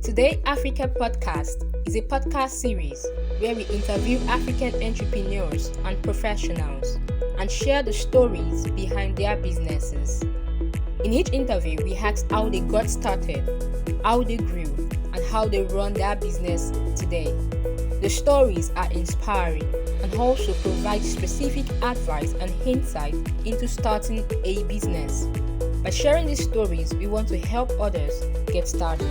Today Africa Podcast is a podcast series where we interview African entrepreneurs and professionals and share the stories behind their businesses. In each interview, we ask how they got started, how they grew, and how they run their business today. The stories are inspiring and also provide specific advice and insight into starting a business. By sharing these stories, we want to help others get started.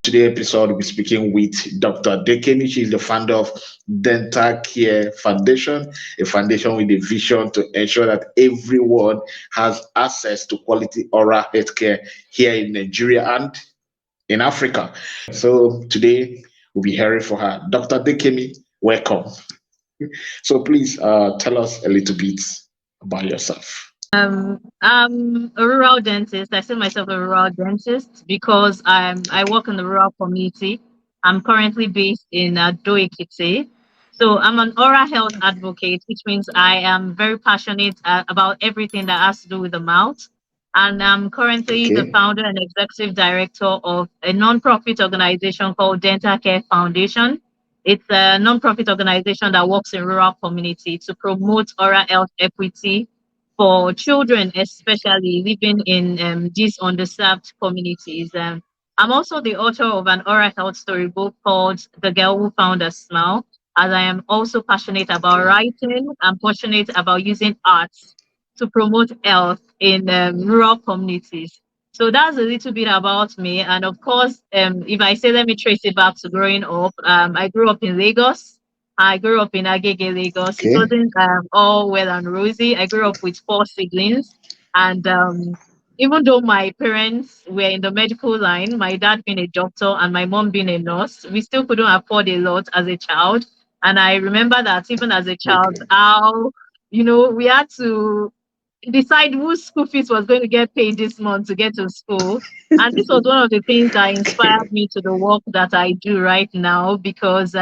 Today's episode, we'll be speaking with Dr. Adekemi. She is the founder of Dentalcare Foundation, a foundation with a vision to ensure that everyone has access to quality oral healthcare here in Nigeria and in Africa. So today, we'll be hearing from her. Dr. Adekemi, welcome. So please tell us a little bit about yourself. I'm a rural dentist. I say myself a rural dentist because I work in the rural community. I'm currently based in Ado Ekiti. So I'm an oral health advocate, which means I am very passionate about everything that has to do with the mouth. And I'm currently the founder and executive director of a non-profit organization called Dentalcare Foundation. It's a non-profit organization that works in rural community to promote oral health equity for children, especially living in these underserved communities. I'm also the author of an oral health storybook called The Girl Who Found a Smile, as I am also passionate about writing. I'm passionate about using arts to promote health in rural communities. So that's a little bit about me. And of course, if I say, let me trace it back to growing up, I grew up in Lagos. I grew up in Agege, Lagos. It wasn't all well and rosy. I grew up with 4 siblings. And even though my parents were in the medical line, my dad being a doctor and my mom being a nurse, we still couldn't afford a lot as a child. And I remember that even as a child, how, we had to decide whose school fees was going to get paid this month to get to school. And this was one of the things that inspired me to the work that I do right now, because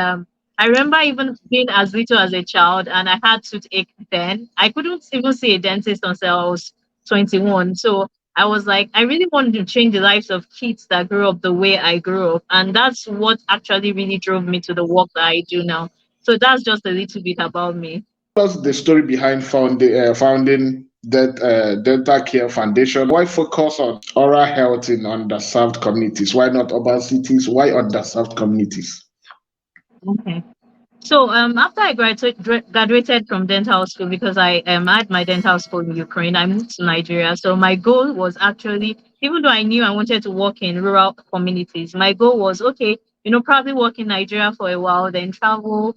I remember even being as little as a child and I had toothache then. I couldn't even see a dentist until I was 21. So I was like, I really wanted to change the lives of kids that grew up the way I grew up. And that's what actually really drove me to the work that I do now. So that's just a little bit about me. What's the story behind founding that Dentalcare Foundation? Why focus on oral health in underserved communities? Why not urban cities? Why underserved communities? Okay. So after I graduated from dental school, because I had my dental school in Ukraine, I moved to Nigeria. So my goal was actually, even though I knew I wanted to work in rural communities, my goal was, okay, probably work in Nigeria for a while, then travel,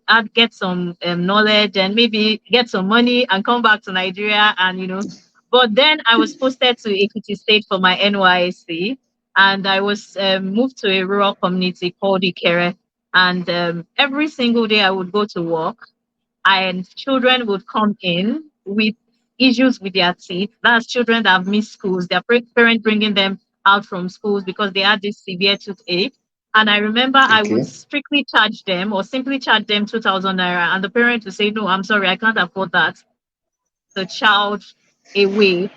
I'd get some knowledge and maybe get some money and come back to Nigeria. And, but then I was posted to Ekiti State for my NYSC, and I was moved to a rural community called Ikere. And every single day I would go to work and children would come in with issues with their teeth. That's children that have missed schools, their parents bringing them out from schools because they had this severe toothache. And I remember I would strictly charge them or simply charge them 2,000 naira. And the parent would say, no, I'm sorry, I can't afford that. The child away.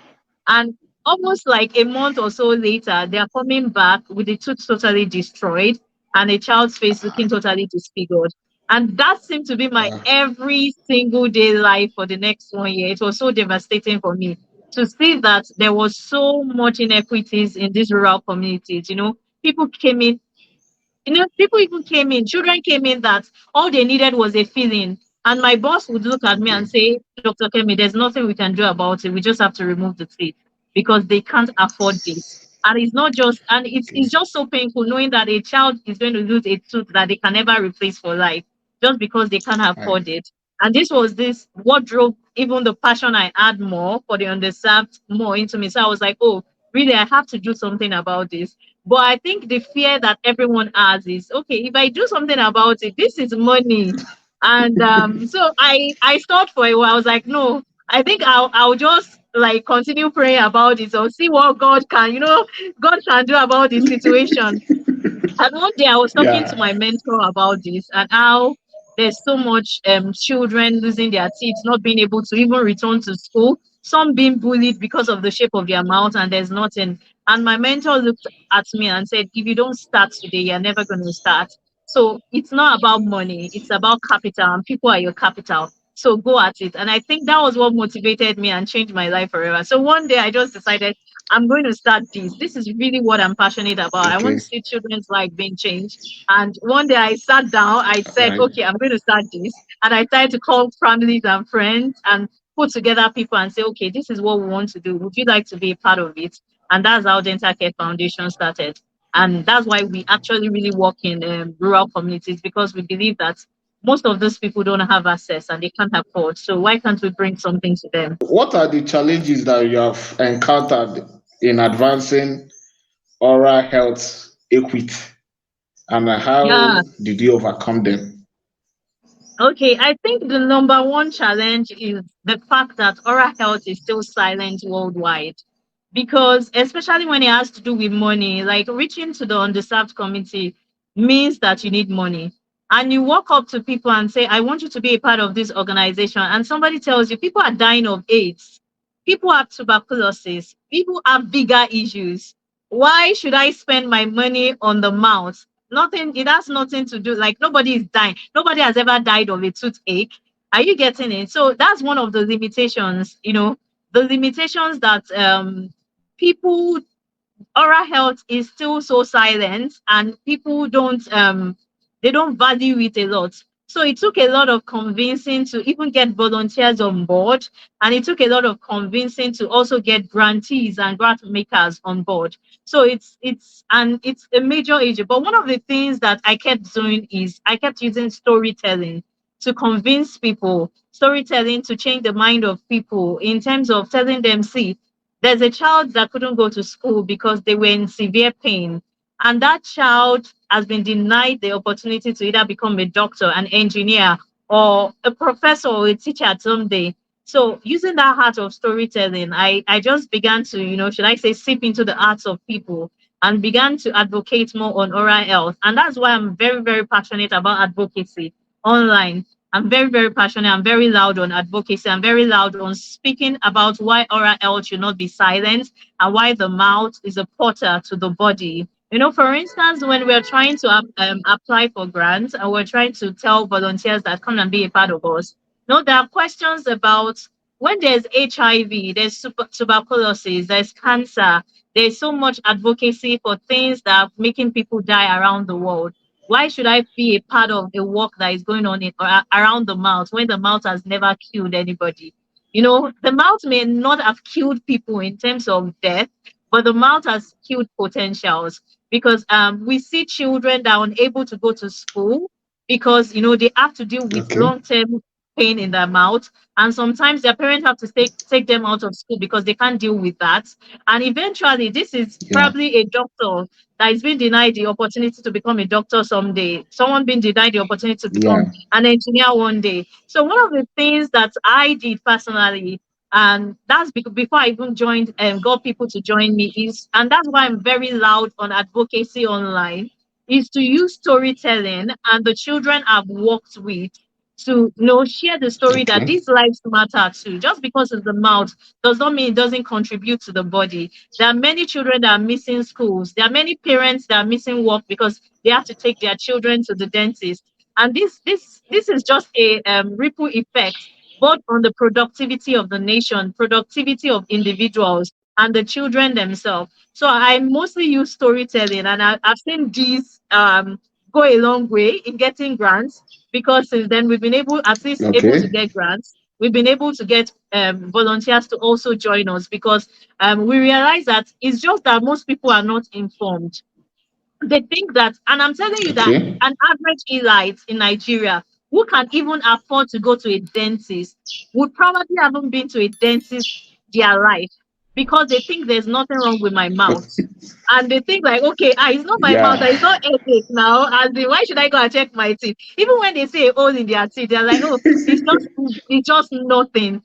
And almost like a month or so later, they're coming back with the tooth totally destroyed and a child's face looking totally disfigured. And that seemed to be my every single day life for the next 1 year. It was so devastating for me to see that there was so much inequities in these rural communities. People came in, children came in that all they needed was a filling. And my boss would look at me and say, Dr. Kemi, there's nothing we can do about it. We just have to remove the teeth because they can't afford this. And it's not just, and it's just so painful knowing that a child is going to lose a tooth that they can never replace for life just because they can't afford it. And what drove even the passion I had more for the underserved more into me. So I was like, oh, really, I have to do something about this. But I think the fear that everyone has is, okay, if I do something about it, this is money. And so I thought for a while. I was like, no, I think I'll just continue praying about it or see what God can do about this situation. And one day I was talking to my mentor about this and how there's so much children losing their teeth, not being able to even return to school some being bullied because of the shape of their mouth, and there's nothing. And my mentor looked at me and said, if you don't start today, you're never going to start. So it's not about money, it's about capital, and people are your capital. So go at it. And I think that was what motivated me and changed my life forever. So one day I just decided I'm going to start this. This is really what I'm passionate about. I want Okay. to see children's life being changed. And one day I sat down, I said, Right. okay, I'm going to start this. And I started to call families and friends and put together people and say, okay, this is what we want to do. Would you like to be a part of it? And that's how Dentalcare Foundation started. And that's why we actually really work in rural communities, because we believe that most of those people don't have access and they can't afford. So why can't we bring something to them? What are the challenges that you have encountered in advancing oral health equity, and how Yeah. did you overcome them? Okay, I think the number one challenge is the fact that oral health is still silent worldwide. Because especially when it has to do with money, like reaching to the underserved community means that you need money. And you walk up to people and say, I want you to be a part of this organization. And somebody tells you people are dying of AIDS, people have tuberculosis, people have bigger issues. Why should I spend my money on the mouth? Nothing, it has nothing to do, like nobody is dying. Nobody has ever died of a toothache. Are you getting it? So that's one of the limitations, the limitations that people, oral health is still so silent, and people don't they don't value it a lot. So it took a lot of convincing to even get volunteers on board, and it took a lot of convincing to also get grantees and grant makers on board. So it's a major issue. But one of the things that I kept doing is I kept using storytelling to convince people, storytelling to change the mind of people in terms of telling them, see, there's a child that couldn't go to school because they were in severe pain. And that child has been denied the opportunity to either become a doctor, an engineer, or a professor or a teacher someday. So using that heart of storytelling, I just began to, should I say, sip into the hearts of people and began to advocate more on oral health. And that's why I'm very, very passionate about advocacy online. I'm very, very passionate. I'm very loud on advocacy. I'm very loud on speaking about why oral health should not be silent and why the mouth is a portal to the body. For instance, when we're trying to apply for grants and we're trying to tell volunteers that come and be a part of us, there are questions about when there's HIV, there's tuberculosis, there's cancer, there's so much advocacy for things that are making people die around the world. Why should I be a part of a work that is going on around the mouth when the mouth has never killed anybody? The mouth may not have killed people in terms of death, but the mouth has killed potentials, because we see children that are unable to go to school because they have to deal with Okay. long-term pain in their mouth, and sometimes their parents have to take them out of school because they can't deal with that. And eventually, this is Yeah. probably a doctor that is being denied the opportunity to become a doctor someday. Someone being denied the opportunity to become Yeah. an engineer one day. So one of the things that I did personally, and that's before I even joined and got people to join me, and that's why I'm very loud on advocacy online, is to use storytelling and the children I've worked with to share the story that Okay. these lives matter too. Just because it's the mouth does not mean it doesn't contribute to the body. There are many children that are missing schools. There are many parents that are missing work because they have to take their children to the dentist. And this is just a ripple effect, both on the productivity of the nation, productivity of individuals, and the children themselves. So I mostly use storytelling, and I've seen these go a long way in getting grants, because since then we've been able to Okay. get grants. We've been able to get volunteers to also join us, because we realize that it's just that most people are not informed. They think that, and I'm telling you that Okay. an average elite in Nigeria who can even afford to go to a dentist would probably haven't been to a dentist their life, because they think there's nothing wrong with my mouth. And they think like, okay, it's not my mouth, Yeah. it's not headache now. And why should I go and check my teeth? Even when they say a hole in their teeth, they're like, oh, it's just nothing.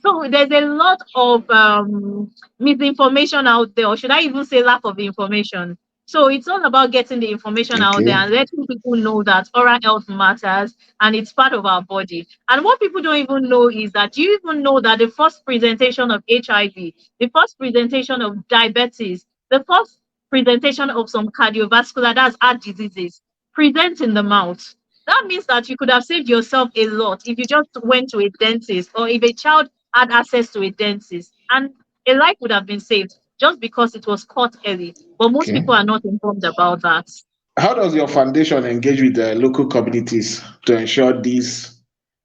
So there's a lot of misinformation out there, or should I even say lack of information. So it's all about getting the information out there Okay. and letting people know that oral health matters and it's part of our body. And what people don't even know is that, do you even know that the first presentation of HIV, the first presentation of diabetes, the first presentation of some cardiovascular, that's heart diseases, present in the mouth. That means that you could have saved yourself a lot if you just went to a dentist, or if a child had access to a dentist, and a life would have been saved just because it was caught early. But most Okay. people are not informed about that. How does your foundation engage with the local communities to ensure these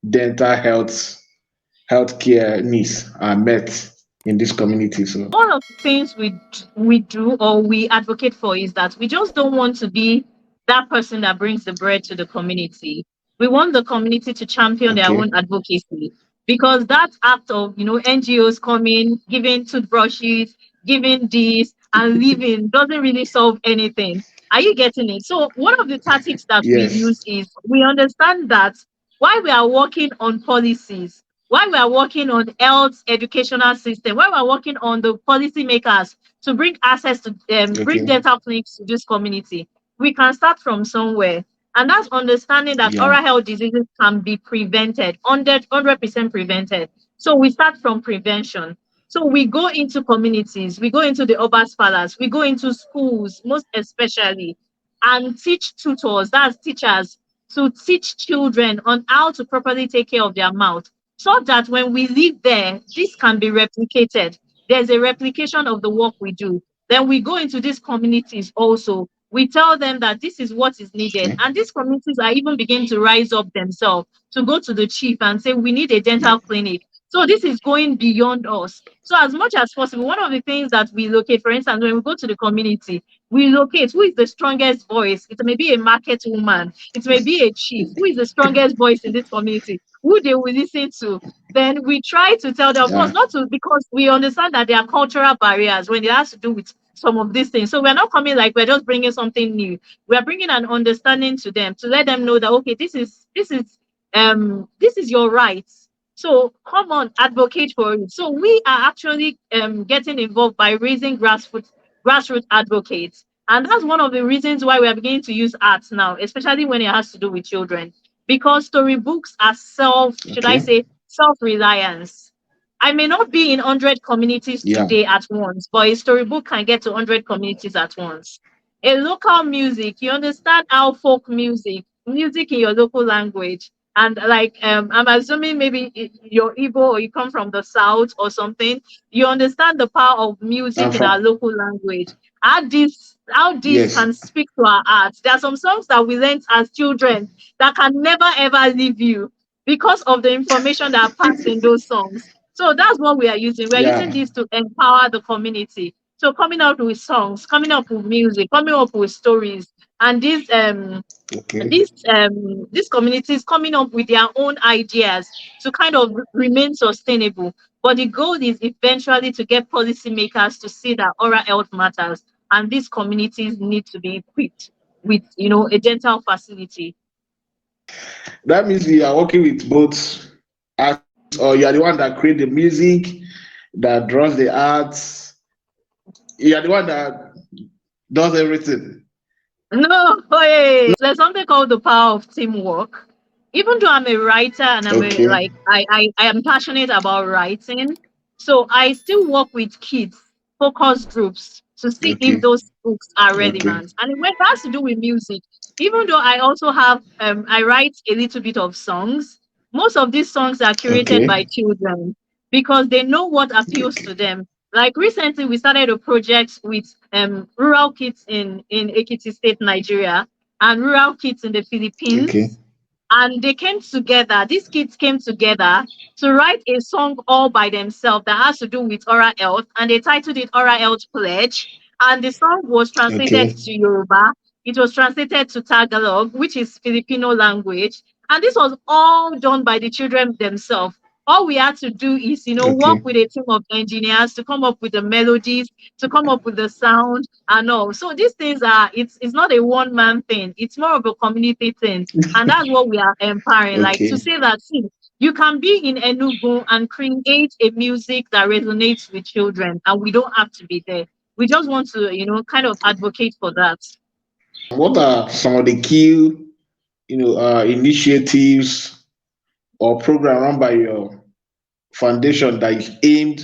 dental healthcare needs are met in this community? So, One of the things we do or we advocate for is that we just don't want to be that person that brings the bread to the community. We want the community to champion their okay. own advocacy, because that act of NGOs coming, giving toothbrushes, giving this and leaving doesn't really solve anything. Are you getting it? So one of the tactics that we Yes. use is, we understand that while we are working on policies, while we are working on health educational system, while we are working on the policy makers to bring access to bring Okay. dental clinics to this community, we can start from somewhere. And that's understanding that Yeah. oral health diseases can be prevented, 100% prevented. So we start from prevention. So we go into communities, we go into the Obas Palace, we go into schools, most especially, and teach tutors, that's teachers, to teach children on how to properly take care of their mouth, so that when we live there, this can be replicated. There's a replication of the work we do. Then we go into these communities also. We tell them that this is what is needed. Okay. And these communities are even beginning to rise up themselves to go to the chief and say, we need a dental clinic. So this is going beyond us. So as much as possible, one of the things that we locate, for instance, when we go to the community, we locate who is the strongest voice. It may be a market woman, it may be a chief. Who is the strongest voice in this community? Who they will listen to? Then we try to tell them, of course, Yeah. not to, because we understand that there are cultural barriers when it has to do with some of these things. So we're not coming like we're just bringing something new. We are bringing an understanding to them to let them know that, okay, this is your right. So come on, advocate for it. So we are actually getting involved by raising grassroots advocates. And that's one of the reasons why we are beginning to use arts now, especially when it has to do with children. Because storybooks are should I Okay. say, self-reliance. I may not be in 100 communities Yeah. today at once, but a storybook can get to 100 communities at once. A local music, you understand how folk music in your local language, and like I'm assuming maybe you're Igbo or you come from the south or something, you understand the power of I'm music in our from. local language. How this Yes. can speak to our hearts. There are some songs that we learned as children that can never ever leave you because of the information that are packed in those songs. So that's what we are using. We are using Yeah. this to empower the community. So coming out with songs, coming up with music, coming up with stories, and Okay. these communities coming up with their own ideas to kind of remain sustainable. But the goal is eventually to get policymakers to see that oral health matters, and these communities need to be equipped with a dental facility. That means you are working with both artists, or you are the one that create the music, that draws the arts. You are the one that does everything. No, hey, there's something called the power of teamwork. Even though I'm a writer and Okay. I am passionate about writing, so I still work with kids, focus groups to see if Okay. those books are Okay. relevant. And when it has to do with music, even though I also have I write a little bit of songs, most of these songs are curated Okay. by children because they know what appeals to them. Like recently, we started a project with rural kids in Ekiti State, Nigeria, and rural kids in the Okay. Philippines. And they came together, these kids came together to write a song all by themselves that has to do with oral health. And they titled it Oral Health Pledge. And the song was translated Okay. to Yoruba. It was translated to Tagalog, which is Filipino language. And this was all done by the children themselves. All we had to do is, work Okay. with a team of engineers to come up with the melodies, to come up with the sound and all. So these things it's not a one man thing. It's more of a community thing. And that's what we are empowering. Like to Okay. say that, see, you can be in Enugu and create a music that resonates with children, and we don't have to be there. we just want to, kind of advocate for that. What are some of the key, initiatives or program run by your foundation that is aimed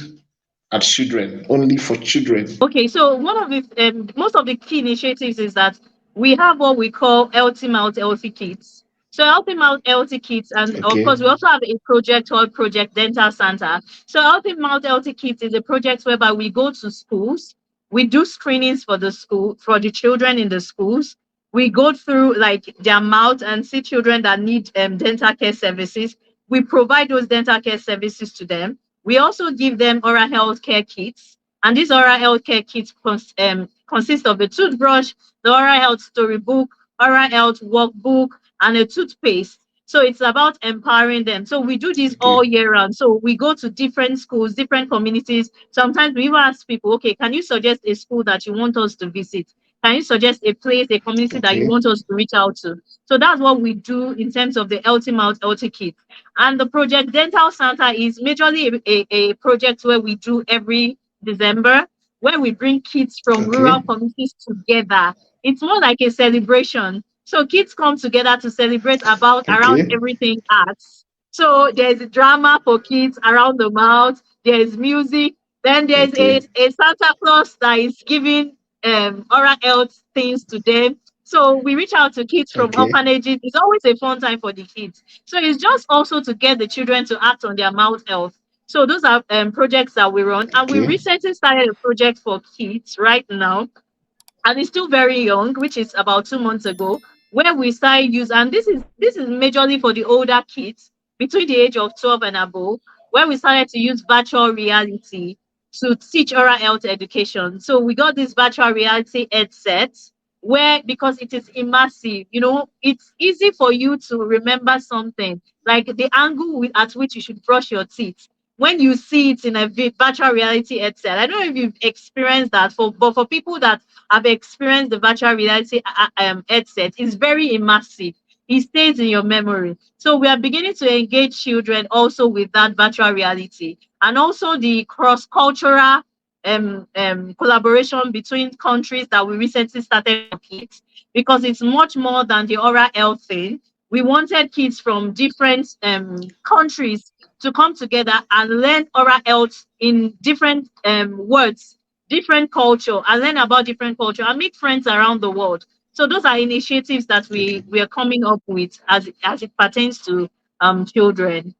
at children, only for children? Okay, so one of the most of the key initiatives is that we have what we call Healthy Mouth, Healthy Kids. So Healthy Mouth, Healthy Kids, and of Okay. course we also have a project called Project Dental Center. So Healthy Mouth, Healthy Kids is a project whereby we go to schools, we do screenings for the children in the schools. We go through like their mouth and see children that need dental care services. We provide those dental care services to them. We also give them oral health care kits, and these oral health care kits consist of a toothbrush, the oral health storybook, oral health workbook, and a toothpaste. So it's about empowering them. So we do this all Okay. year round. So we go to different schools, different communities. Sometimes we even ask people, okay, can you suggest a school that you want us to visit? Can you suggest a place, a community that you Okay. want us to reach out to? So that's what we do in terms of the Healthy Mouth, Healthy Kids. And the Project Dental Center is majorly a project where we do every December, where we bring kids from rural Okay. communities together. It's more like a celebration. So kids come together to celebrate about around Okay. everything arts. So there's drama for kids around the mouth, there's music, then there's a, Okay. a Santa Claus that is giving oral health things to them. So we reach out to kids from Okay. orphanages. It's always a fun time for the kids. So it's just also to get the children to act on their mouth health. So those are projects that we run, and we Okay. recently started a project for kids right now, and it's still very young, which is about 2 months ago, where we started use, and this is majorly for the older kids between the age of 12 and above, where we started to use virtual reality to teach oral health education. So we got this virtual reality headset where, because it is immersive, it's easy for you to remember something, like the angle at which you should brush your teeth when you see it in a virtual reality headset. I don't know if you've experienced that, but for people that have experienced the virtual reality headset, it's very immersive. It stays in your memory. So we are beginning to engage children also with that virtual reality, and also the cross-cultural collaboration between countries that we recently started for kids, because it's much more than the oral health thing. We wanted kids from different countries to come together and learn oral health in different words, different culture, and learn about different culture and make friends around the world. So those are initiatives that Okay. we are coming up with as it pertains to children.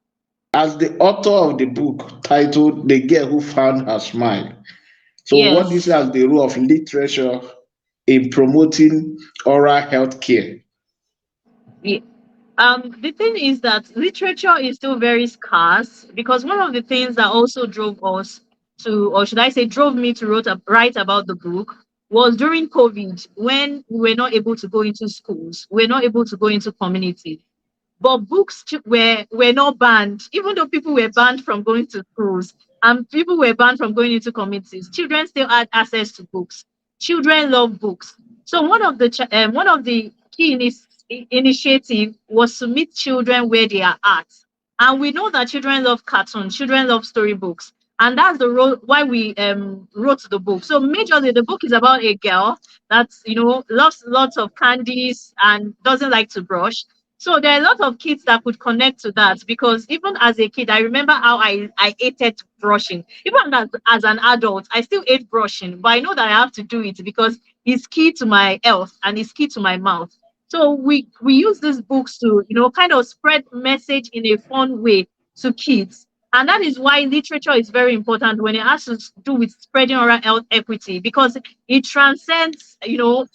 As the author of the book titled The Girl Who Found Her Smile, so what do you see Yes. as the role of literature in promoting oral health care? Yeah. The thing is that literature is still very scarce, because one of the things that also drove us to, or should I say, drove me to write about the book, was during COVID, when we were not able to go into schools, we were not able to go into communities. But books were not banned, even though people were banned from going to schools and people were banned from going into communities. Children still had access to books. Children love books. So one of the key initiative was to meet children where they are at. And we know that children love cartoons, children love storybooks. And that's the role why we wrote the book. So majorly the book is about a girl that loves lots of candies and doesn't like to brush. So there are a lot of kids that could connect to that, because even as a kid, I remember how I hated brushing. Even as an adult, I still hate brushing, but I know that I have to do it because it's key to my health and it's key to my mouth. So we use these books to, kind of spread message in a fun way to kids. And that is why literature is very important when it has to do with spreading oral health equity, because it transcends,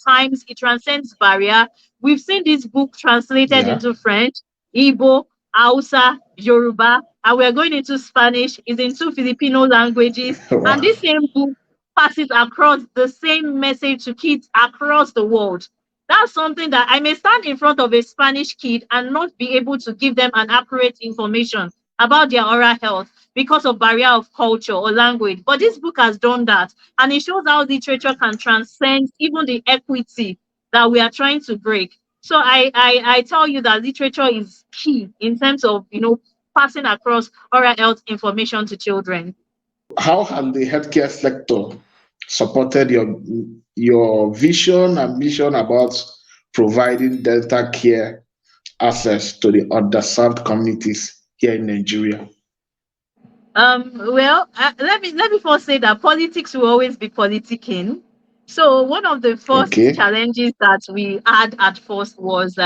times, it transcends barrier. We've seen this book translated Yeah. into French, Igbo, Hausa, Yoruba, and we're going into Spanish, is into Filipino languages. And Wow. this same book passes across the same message to kids across the world. That's something that I may stand in front of a Spanish kid and not be able to give them an accurate information about their oral health because of barrier of culture or language. But this book has done that, and it shows how literature can transcend even the equity that we are trying to break. So I tell you that literature is key in terms of passing across oral health information to children. How has the healthcare sector supported your vision and mission about providing dental care access to the underserved communities here in Nigeria? Well, let me first say that politics will always be politicking. So one of the first Okay. challenges that we had at first was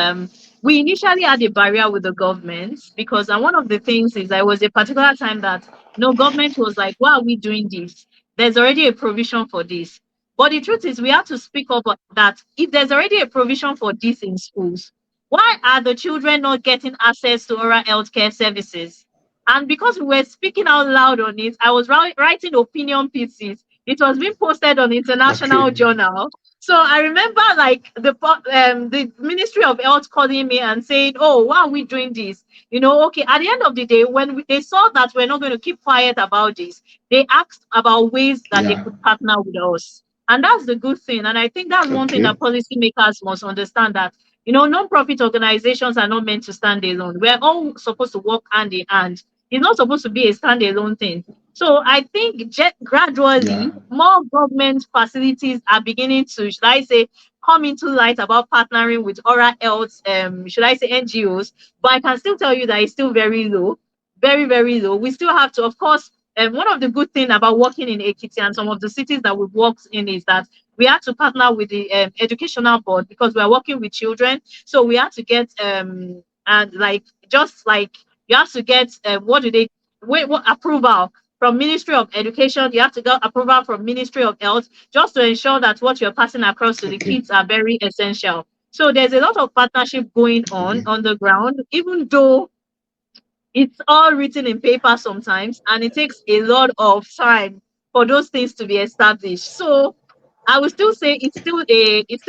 we initially had a barrier with the government because one of the things is there was a particular time that no government was like, why are we doing this? There's already a provision for this. But the truth is we have to speak up that if there's already a provision for this in schools, why are the children not getting access to oral health care services? And because we were speaking out loud on it, I was writing opinion pieces. It was being posted on international Okay. journal. So I remember like the Ministry of Health calling me and saying, "Oh, why are we doing this?" Okay. At the end of the day, when they saw that we're not going to keep quiet about this, they asked about ways that they Yeah. could partner with us, and that's the good thing. And I think that's one thing Okay. that policymakers must understand that non-profit organizations are not meant to stand alone. We're all supposed to work hand in hand. It's not supposed to be a standalone thing. So I think gradually Yeah. more government facilities are beginning to, should I say, come into light about partnering with oral health, should I say NGOs. But I can still tell you that it's still very low, very, very low. We still have to, of course, one of the good things about working in Ekiti and some of the cities that we've worked in is that we had to partner with the educational board because we are working with children. So we had to get and like just like you have to get what approval from Ministry of Education. You have to get approval from Ministry of Health just to ensure that what you're passing across to the Okay. kids are very essential. So there's a lot of partnership going Okay. on the ground, even though it's all written in paper sometimes, and it takes a lot of time for those things to be established. So I would still say it's still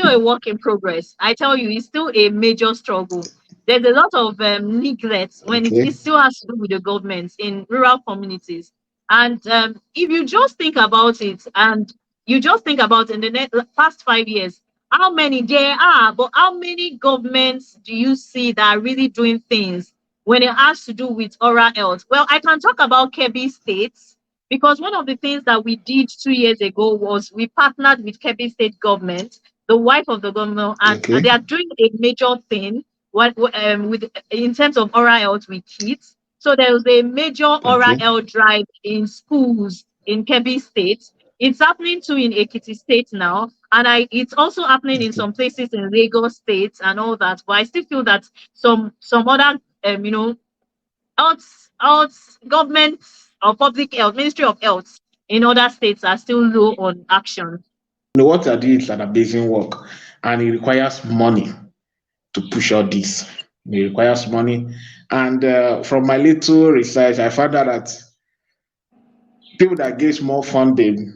a work in progress. I tell you, it's still a major struggle. There's a lot of neglect when it Okay. still has to do with the government in rural communities. And if you just think about it, and you just think about in the past 5 years, how many there are, but how many governments do you see that are really doing things when it has to do with oral health? Well, I can talk about Kebbi State because one of the things that we did 2 years ago was we partnered with Kebbi State government, the wife of the governor, and Okay. they are doing a major thing with in terms of oral health with kids. So there was a major oral Okay. health drive in schools in Kebbi State. It's happening too in Ekiti State now, and it's also happening in Okay. some places in Lagos State and all that. But I still feel that some other government or public health, Ministry of Health in other states are still low on action. What you're doing is an amazing work, and it requires money to push all this. It requires money. And from my little research, I found out that people that get more funding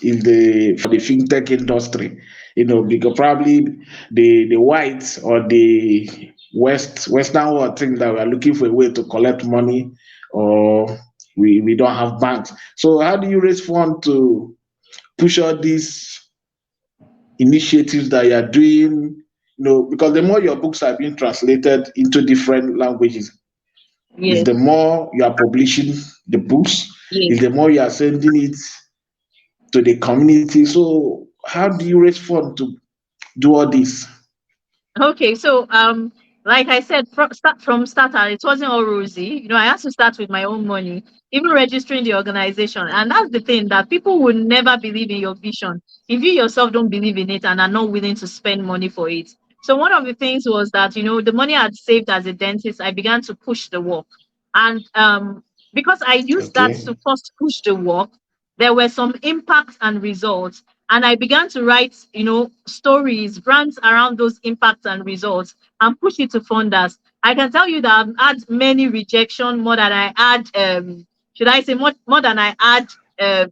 is the for the fintech industry. Because probably the whites or the western world think that we are looking for a way to collect money, or we don't have banks. So how do you raise funds to push all these initiatives that you are doing? Because the more your books are being translated into different languages, is Yes, the more you are publishing the books, yes. is the more you are sending it to the community. So how do you raise funds to do all this? Okay, so like I said, from start out, it wasn't all rosy. I had to start with my own money, even registering the organization. And that's the thing that people will never believe in your vision if you yourself don't believe in it and are not willing to spend money for it. So one of the things was that the money I'd saved as a dentist, I began to push the work, and because I used that Okay. to first push the work, there were some impacts and results, and I began to write, stories, brands around those impacts and results and push it to funders. I can tell you that I've had many rejection more than I had, should I say, more than I had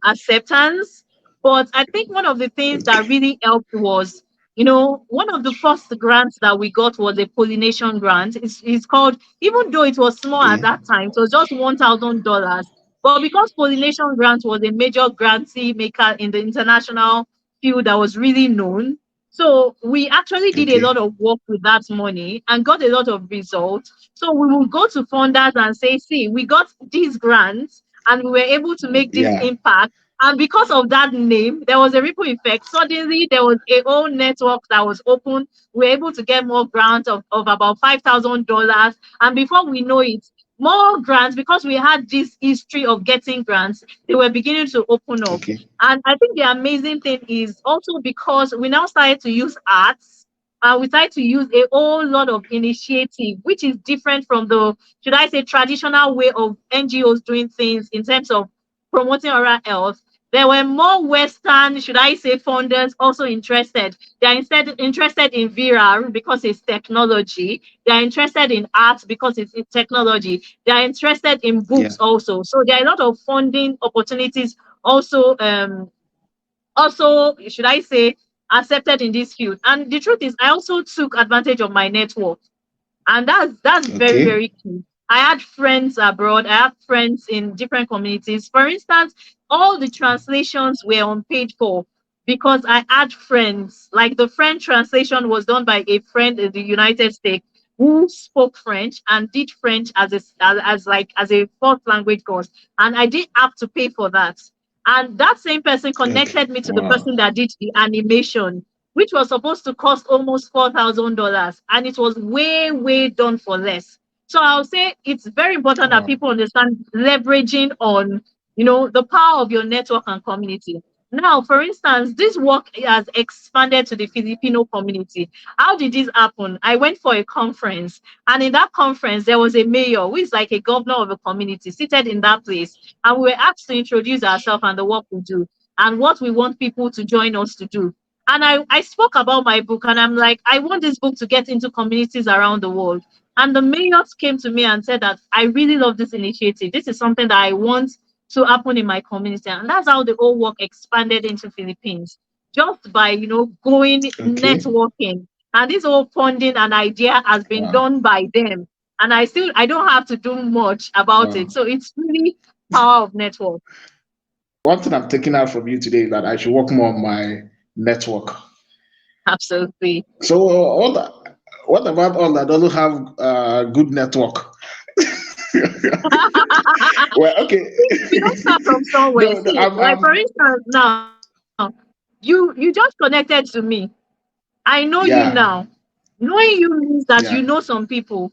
acceptance. But I think one of the things that Okay. really helped was, one of the first grants that we got was a pollination grant. It's called, even though it was small at Okay. that time, it was just $1,000. But because pollination grant was a major grantee maker in the international field that was really known. So we actually did a Okay. lot of work with that money and got a lot of results. So we will go to funders and say, see, we got these grants and we were able to make this Yeah. impact. And because of that name, there was a ripple effect. Suddenly, there was a whole network that was open. We were able to get more grants of about $5,000. And before we know it, more grants, because we had this history of getting grants, they were beginning to open up. Okay. And I think the amazing thing is also because we now started to use arts, and we started to use a whole lot of initiative, which is different from the, should I say, traditional way of NGOs doing things in terms of promoting oral health. There were more Western, should I say, funders also interested. They are instead interested in VR because it's technology. They are interested in art because it's technology. They are interested in Yeah. books also. So there are a lot of funding opportunities also, also, should I say, accepted in this field. And the truth is, I also took advantage of my network, and that's very, Okay. very key. I had friends abroad. I have friends in different communities. For instance, all the translations were unpaid for because I had friends. Like the French translation was done by a friend in the United States who spoke French and did French as a fourth language course, and I didn't have to pay for that. And that same person Okay. connected me to the Wow. person that did the animation, which was supposed to cost almost $4,000, and it was way, way done for less. So I'll say it's very important that Wow. people understand leveraging on, the power of your network and community. Now, for instance, this work has expanded to the Filipino community. How did this happen? I went for a conference, and in that conference, there was a mayor who is like a governor of a community seated in that place. And we were asked to introduce ourselves and the work we do and what we want people to join us to do. And I spoke about my book, and I'm like, I want this book to get into communities around the world. And the mayors came to me and said that I really love this initiative. This is something that I want to happen in my community. And that's how the whole work expanded into Philippines. Just by, going Okay. networking. And this whole funding and idea has been Wow. done by them. And I don't have to do much about it. Wow. So it's really power of network. One thing I'm taking out from you today is that I should work more on my network. Absolutely. So all that, what about all that doesn't have good network? Well, okay. You don't start from somewhere. No, no, See, like for instance, now you just connected to me. I know you now. yeah, Knowing you means that you know yeah, some people.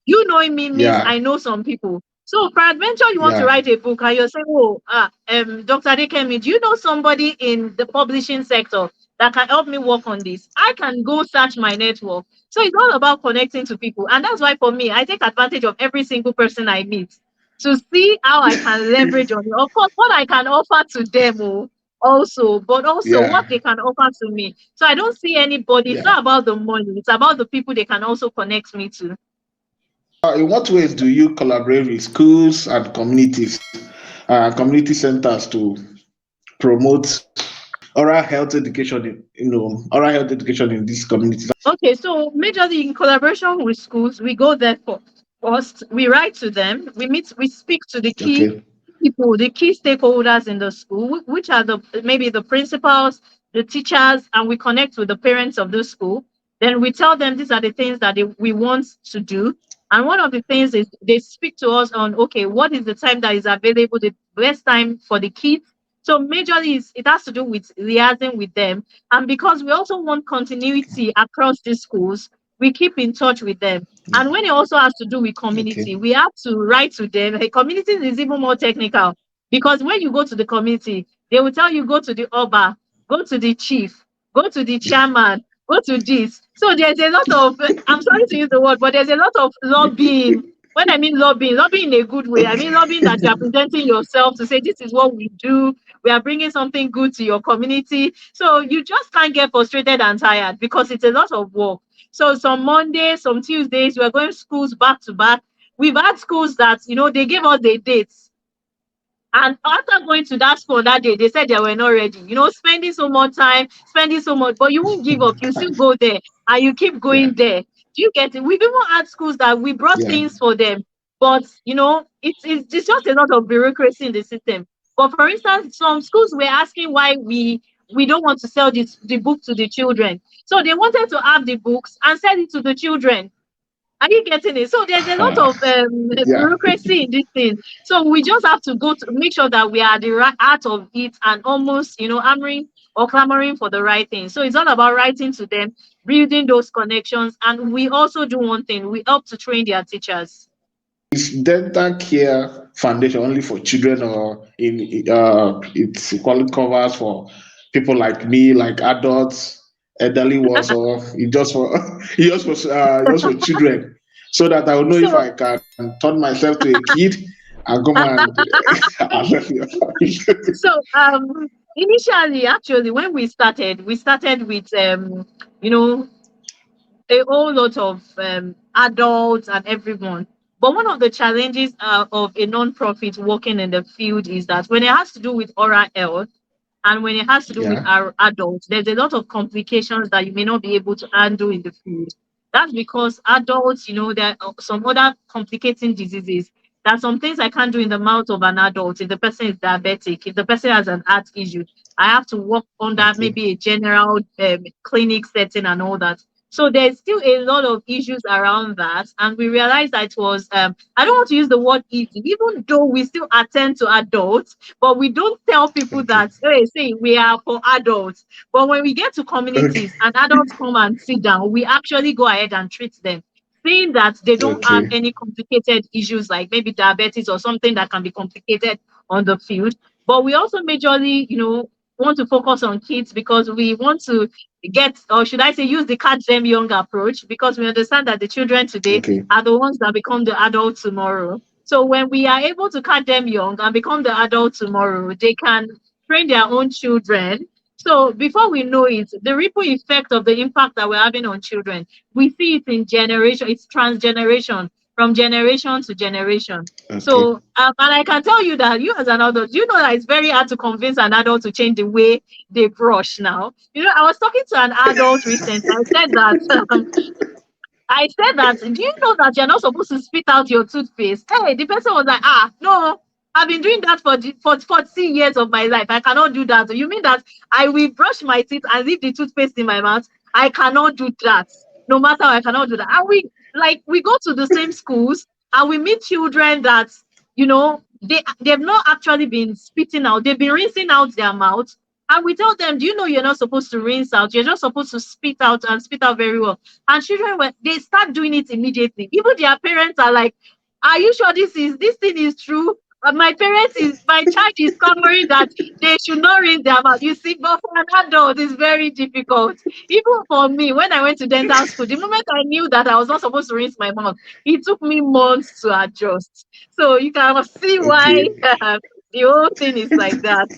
You knowing me means I yeah, know some people. So peradventure you want to yeah, write a book and you're saying, oh, Dr. Adekemi, do you know somebody in the publishing sector that can help me work on this? I can go search my network. So it's all about connecting to people. And that's why for me, I take advantage of every single person I meet to see how I can leverage on it. Of course, what I can offer to them also, but also what yeah, they can offer to me. So I don't see anybody. It's yeah. not about the money. It's about the people they can also connect me to. In what ways do you collaborate with schools and community centers to promote oral health education oral health education in these communities? Okay, so majorly in collaboration with schools, we go there for first, we write to them, we meet, we speak to the key Okay, people, the key stakeholders in the school, which are the maybe the principals, the teachers, and we connect with the parents of the school. Then we tell them these are the things that we want to do. And one of the things is they speak to us on, okay, what is the time that is available, the best time for the kids. So majorly it has to do with liaising with them. And because we also want continuity across these schools, we keep in touch with them. yeah, And when it also has to do with community, okay, we have to write to them. Hey, community is even more technical because when you go to the community, they will tell you go to the Oba, go to the chief, go to the chairman, go to this. So there's a lot of, I'm sorry to use the word, but there's a lot of lobbying. When I mean lobbying in a good way, I mean lobbying that you are presenting yourself to say this is what we do. We are bringing something good to your community. So you just can't get frustrated and tired because it's a lot of work. So some Mondays, some Tuesdays, we're going schools back to back. We've had schools that, they gave us the dates. And after going to that school that day, they said they were not ready. Spending so much time, spending so much, but you won't give up. You still go there and you keep yeah, going there. Do you get it? We've even had schools that we brought yeah, things for them, but it's just a lot of bureaucracy in the system. But for instance, some schools were asking why we don't want to sell the book to the children. So they wanted to have the books and sell it to the children. Are you getting it? So there's a lot Ah, of yeah. bureaucracy in this thing. So we just have to go to make sure that we are at the right heart of it and almost, hammering or clamoring for the right thing. So it's all about writing to them, building those connections, and we also do one thing: we help to train their teachers. Is Dental Care Foundation only for children, or it's equally covers for people like me, like adults, elderly ones, or it just for just for children, so that I will know if So I can turn myself to a kid and come and assess your family. So initially, actually, when we started with you know a whole lot of adults and everyone. But one of the challenges of a non-profit working in the field is that when it has to do with oral health and when it has to do with Yeah. our adults, there's a lot of complications that you may not be able to handle in the field. That's because adults, there are some other complicating diseases. There are some things I can't do in the mouth of an adult if the person is diabetic, if the person has an heart issue. I have to work under Okay. maybe a general clinic setting and all that. So there's still a lot of issues around that. And we realized that it was, I don't want to use the word easy, even though we still attend to adults, but we don't tell people Okay. that, hey, say we are for adults. But when we get to Okay. communities and adults come and sit down, we actually go ahead and treat them, seeing that they don't have Okay. any complicated issues like maybe diabetes or something that can be complicated on the field. But we also majorly, want to focus on kids because we want to get, or should I say, use the catch them young approach because we understand that the children today Okay. are the ones that become the adults tomorrow. So when we are able to catch them young and become the adults tomorrow, they can train their own children. So before we know it, the ripple effect of the impact that we're having on children, we see it in generation, it's transgeneration from generation to generation. Okay. So, and I can tell you that you as an adult, you know that it's very hard to convince an adult to change the way they brush now. I was talking to an adult recently. I said that, do you know that you're not supposed to spit out your toothpaste? Hey, the person was like, no, I've been doing that for 40 years of my life. I cannot do that. You mean that I will brush my teeth and leave the toothpaste in my mouth? I cannot do that. No matter how, I cannot do that. And we go to the same schools and we meet children that, they've not actually been spitting out, they've been rinsing out their mouth. And we tell them, do you know you're not supposed to rinse out? You're just supposed to spit out and spit out very well. And children, when they start doing it immediately, even their parents are like, are you sure this thing is true? My child is covering that they should not rinse their mouth. You see, but for an adult, it's very difficult. Even for me, when I went to dental school, the moment I knew that I was not supposed to rinse my mouth, it took me months to adjust. So you can see why Okay. the whole thing is like that.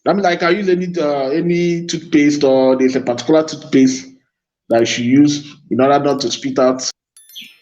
I'm like, I use any toothpaste, or there's a particular toothpaste that you should use in order not to spit out.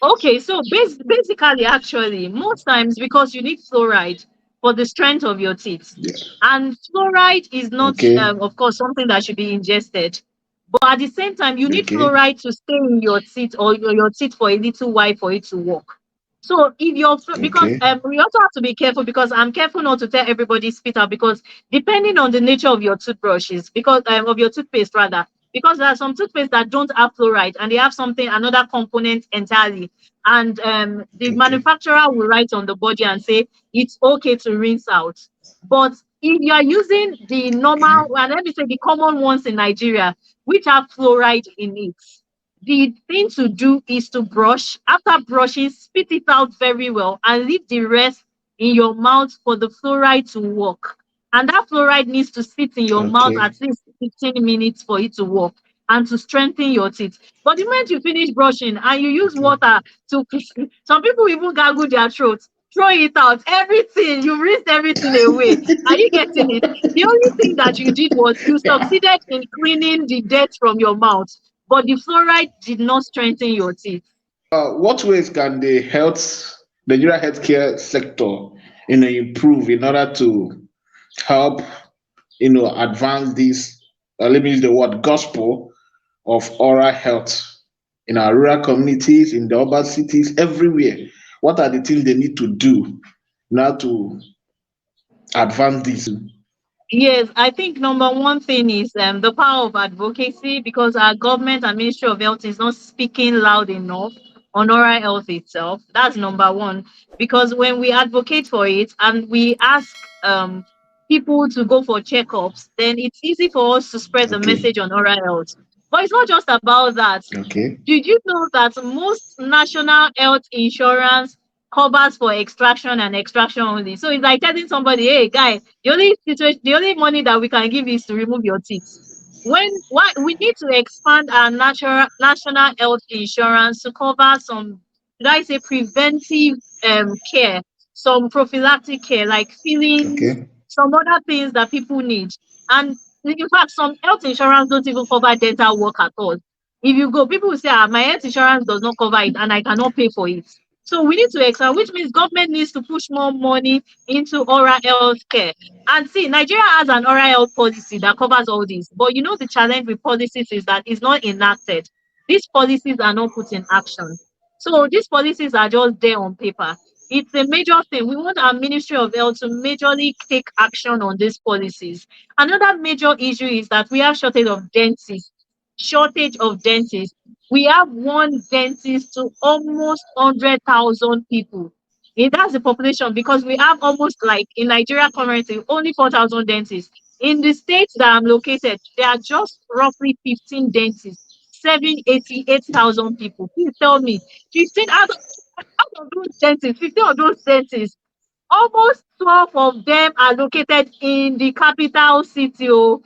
Okay, so basically, actually, most times because you need fluoride for the strength of your teeth, Yeah. and fluoride is not, Okay. of course, something that should be ingested. But at the same time, you need Okay. fluoride to stay in your teeth or your teeth for a little while for it to work. So if you're because Okay. we also have to be careful because I'm careful not to tell everybody spit out because depending on the nature of your toothbrushes, because of your toothpaste rather, because there are some toothpaste that don't have fluoride and they have another component entirely, and the Okay. manufacturer will write on the body and say it's okay to rinse out. But if you are using the Okay. normal, and let me say the common ones in Nigeria, which have fluoride in it, the thing to do is to brush. After brushing, spit it out very well and leave the rest in your mouth for the fluoride to work. And that fluoride needs to sit in your mouth Okay. at least 15 minutes for it to work and to strengthen your teeth. But the moment you finish brushing and you use Okay. water to, some people even gargle their throats, throw it out, everything, you rinsed everything away. Are you getting it? The only thing that you did was you Yeah. succeeded in cleaning the dirt from your mouth, but the fluoride did not strengthen your teeth. What ways can the Nigeria healthcare sector, improve in order to help, advance this? Let me use the word gospel of oral health in our rural communities, in the urban cities, everywhere. What are the things they need to do now to advance this? Yes, I think number one thing is the power of advocacy, because our government and Ministry of Health is not speaking loud enough on oral health itself. That's number one. Because when we advocate for it and we ask people to go for checkups, then it's easy for us to spread the Okay. message on oral health. But it's not just about that. Okay. Did you know that most national health insurance covers for extraction and extraction only? So it's like telling somebody, hey guy, the only money that we can give is to remove your teeth. When why we need to expand our national health insurance to cover some, should I say, preventive care, some prophylactic care like fillings, Okay. some other things that people need. And in fact, some health insurance don't even cover dental work at all. If you go, people will say, my health insurance does not cover it and I cannot pay for it. So we need to expand, which means government needs to push more money into oral health care. And see, Nigeria has an oral health policy that covers all this. But you know, the challenge with policies is that it's not enacted. These policies are not put in action. So these policies are just there on paper. It's a major thing. We want our Ministry of Health to majorly take action on these policies. Another major issue is that we have shortage of dentists. Shortage of dentists. We have one dentist to almost 100,000 people. That's the population, because we have almost, like in Nigeria currently, only 4,000 dentists. In the states that I'm located, there are just roughly 15 dentists, 788,000 people. Please tell me, 15 out of those dentists, 15 of those dentists, almost 12 of them are located in the capital city. Oh,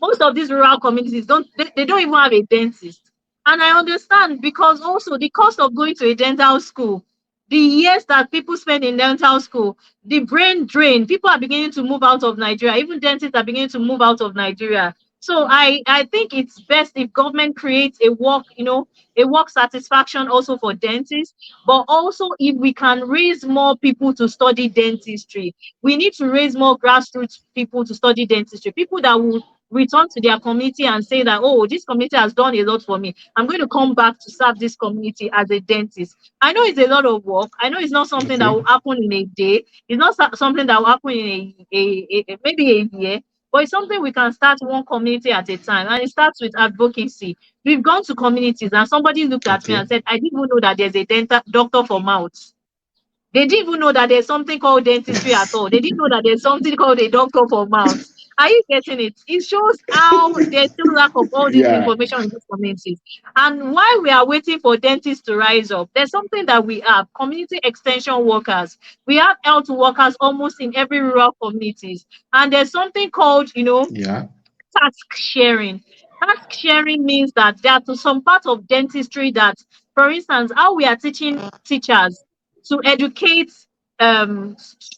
most of these rural communities they don't even have a dentist. And I understand, because also the cost of going to a dental school, the years that people spend in dental school, the brain drain, people are beginning to move out of Nigeria. Even dentists are beginning to move out of Nigeria. So I think it's best if government creates a work, a work satisfaction also for dentists. But also, if we can raise more people to study dentistry, we need to raise more grassroots people to study dentistry, people that will return to their community and say that, oh, this community has done a lot for me. I'm going to come back to serve this community as a dentist. I know it's a lot of work. I know it's not something that Okay. will happen in a day. It's not something that will happen in maybe a year. But it's something we can start one community at a time. And it starts with advocacy. We've gone to communities and somebody looked at me and Okay. said, I didn't even know that there's a dental doctor for mouths. They didn't even know that there's something called dentistry at all. They didn't know that there's something called a doctor for mouths. Are you getting it? It shows how there's still lack of all this Yeah. information in these communities. And while we are waiting for dentists to rise up, there's something that we have: community extension workers. We have health workers almost in every rural communities. And there's something called, Yeah. task sharing. Task sharing means that there are some part of dentistry that, for instance, how we are teaching teachers to educate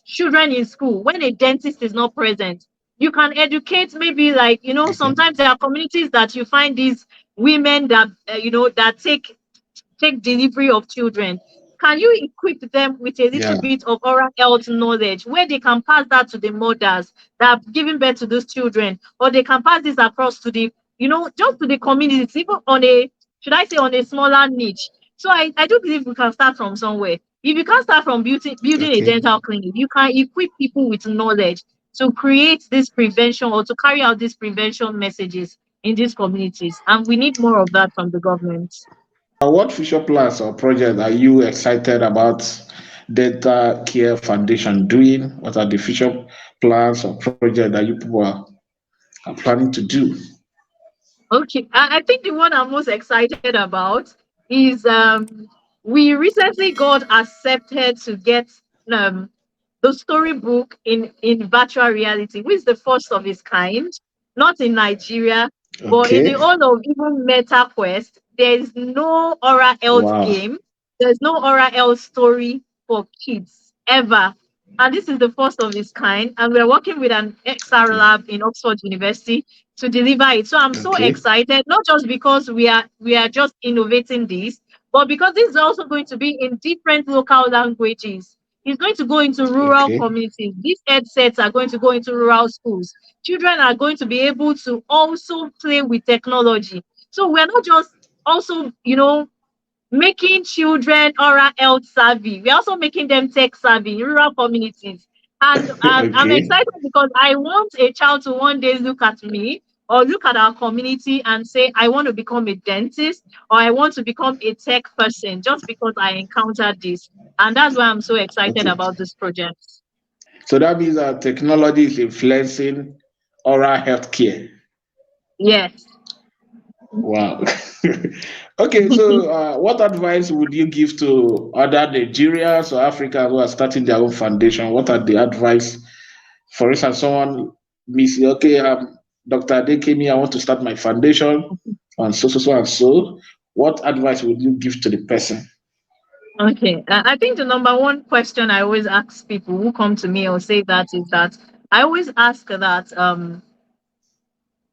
children in school when a dentist is not present. You can educate, maybe, like, Okay. sometimes there are communities that you find these women that that take delivery of children. Can you equip them with a little Yeah. bit of oral health knowledge where they can pass that to the mothers that have given birth to those children, or they can pass this across to the, just to the communities, even on a, should I say, on a smaller niche? So I do believe we can start from somewhere. If you can start from building a Okay. dental clinic, you can equip people with knowledge to create this prevention, or to carry out these prevention messages in these communities. And we need more of that from the government. What future plans or projects are you excited about Dental Care Foundation doing? What are the future plans or projects that you people are planning to do? Okay, I think the one I'm most excited about is we recently got accepted to get um the storybook in virtual reality, which is the first of its kind, not in Nigeria, but in the Okay. whole of even Meta Quest. There is no oral health Wow. game. There's no oral health story for kids ever. And this is the first of its kind. And we're working with an XR lab in Oxford University to deliver it. So I'm so Okay. excited, not just because we are just innovating this, but because this is also going to be in different local languages. It's going to go into rural Okay. communities. These headsets are going to go into rural schools. Children are going to be able to also play with technology. So we're not just also, making children oral health savvy. We're also making them tech savvy in rural communities. And I'm Okay. excited because I want a child to one day look at me or look at our community and say, I want to become a dentist or I want to become a tech person just because I encountered this. And that's why I'm so excited Okay. about this project. So that means that technology is influencing oral health care. Yes. Wow. Okay, so what advice would you give to other Nigerians or Africans who are starting their own foundation? What are the advice? For instance, someone may say, okay, Dr. Adekemi, I want to start my foundation and so, so, so, and so. What advice would you give to the person? Okay. I think the number one question I always ask people who come to me or say that is that I always ask that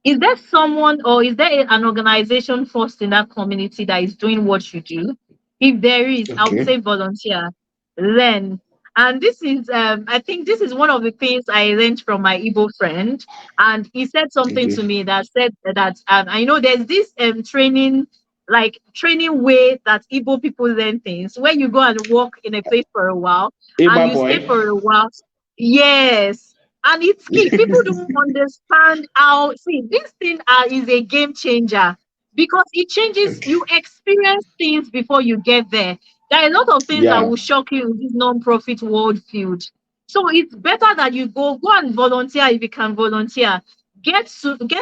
is there someone or is there an organization first in that community that is doing what you do? If there is, I would Okay, say volunteer, learn. And this is, I think this is one of the things I learned from my Igbo friend. And he said something okay. to me that said that, I know there's this training, like training way that Igbo people learn things, where you go and work in a place for a while and Eba you stay boy. for a while. Yes, and it's key. People don't understand how, see, this thing is a game changer because it changes, Okay. you experience things before you get there. There are a lot of things that Yeah. will shock you in this non-profit world field. So it's better that you go and volunteer if you can volunteer. Get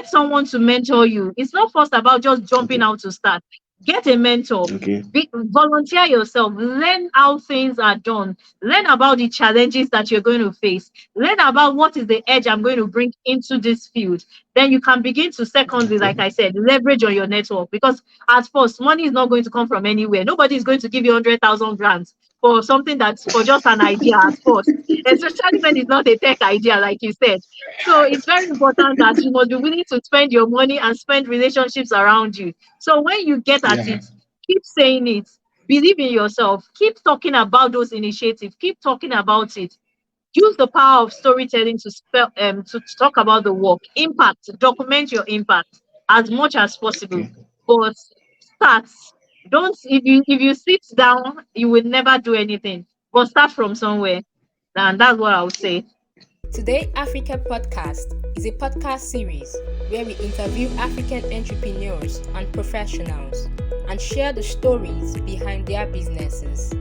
someone to mentor you. It's not first about just jumping Okay. out to start. Get a mentor. Okay. Volunteer yourself. Learn how things are done. Learn about the challenges that you're going to face. Learn about what is the edge I'm going to bring into this field. Then you can begin to, secondly, Okay. like I said, leverage on your network, because at first money is not going to come from anywhere. Nobody is going to give you 100,000 grants for something that's for just an idea at first, especially when it's not a tech idea, like you said. So it's very important that you must be willing to spend your money and spend relationships around you. So when you get at Yeah. it, keep saying it. Believe in yourself. Keep talking about those initiatives. Keep talking about it. Use the power of storytelling to talk about the work. Impact. Document your impact as much as possible. Okay. But start. Don't, if you sit down, you will never do anything. But start from somewhere. And that's what I would say. Today Africa Podcast is a podcast series where we interview African entrepreneurs and professionals and share the stories behind their businesses.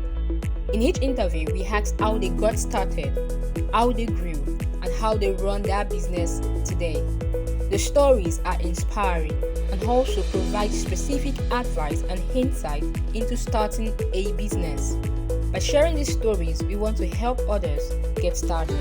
In each interview, we ask how they got started, how they grew, and how they run their business today. The stories are inspiring and also provide specific advice and insight into starting a business. By sharing these stories, we want to help others get started.